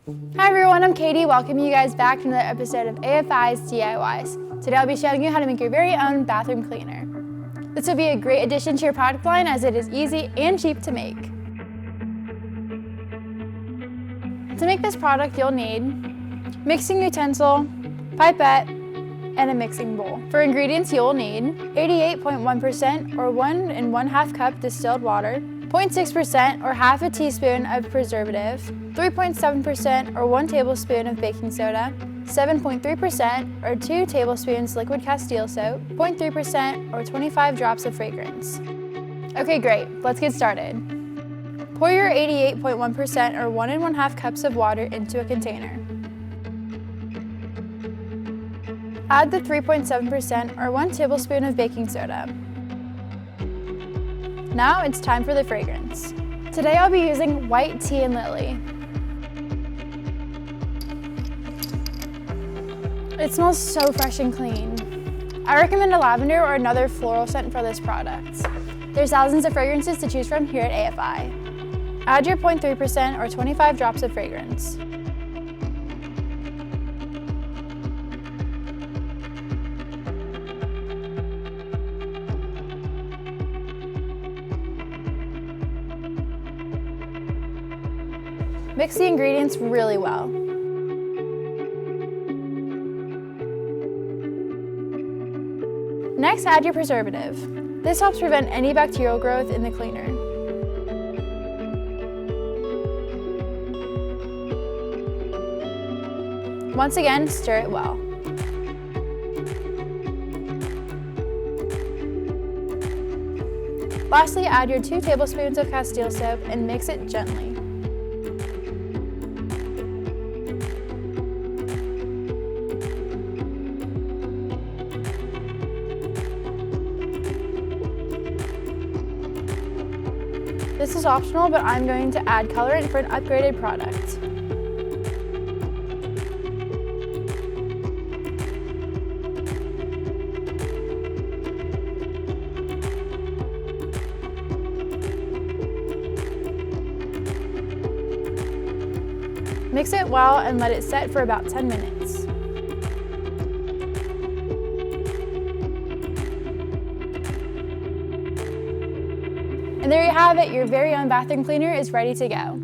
Hi everyone, I'm Katie, welcoming you guys back to another episode of AFI's DIYs. Today I'll be showing you how to make your very own bathroom cleaner. This will be a great addition to your product line as it is easy and cheap to make. To make this product you'll need mixing utensil, pipette, and a mixing bowl. For ingredients you'll need 88.1% or 1 1/2 cup distilled water, 0.6% or half a teaspoon of preservative, 3.7% or 1 tablespoon of baking soda, 7.3% or 2 tablespoons liquid Castile soap, 0.3% or 25 drops of fragrance. Okay, great, let's get started. Pour your 88.1% or 1 1/2 cups of water into a container. Add the 3.7% or 1 tablespoon of baking soda. Now it's time for the fragrance. Today I'll be using white tea and lily. It smells so fresh and clean. I recommend a lavender or another floral scent for this product. There's thousands of fragrances to choose from here at AFI. Add your 0.3% or 25 drops of fragrance. Mix the ingredients really well. Next, add your preservative. This helps prevent any bacterial growth in the cleaner. Once again, stir it well. Lastly, add your 2 tablespoons of Castile soap and mix it gently. This is optional, but I'm going to add colorant for an upgraded product. Mix it well and let it set for about 10 minutes. And there you have it, your very own bathroom cleaner is ready to go.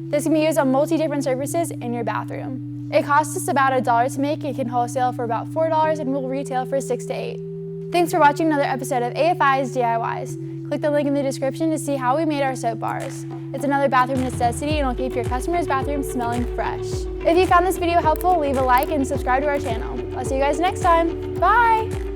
This can be used on different surfaces in your bathroom. It costs us about $1 to make. It can wholesale for about $4 and will retail for $6 to $8. Thanks for watching another episode of AFI's DIYs. Click the link in the description to see how we made our soap bars. It's another bathroom necessity and will keep your customer's bathroom smelling fresh. If you found this video helpful, leave a like and subscribe to our channel. I'll see you guys next time. Bye!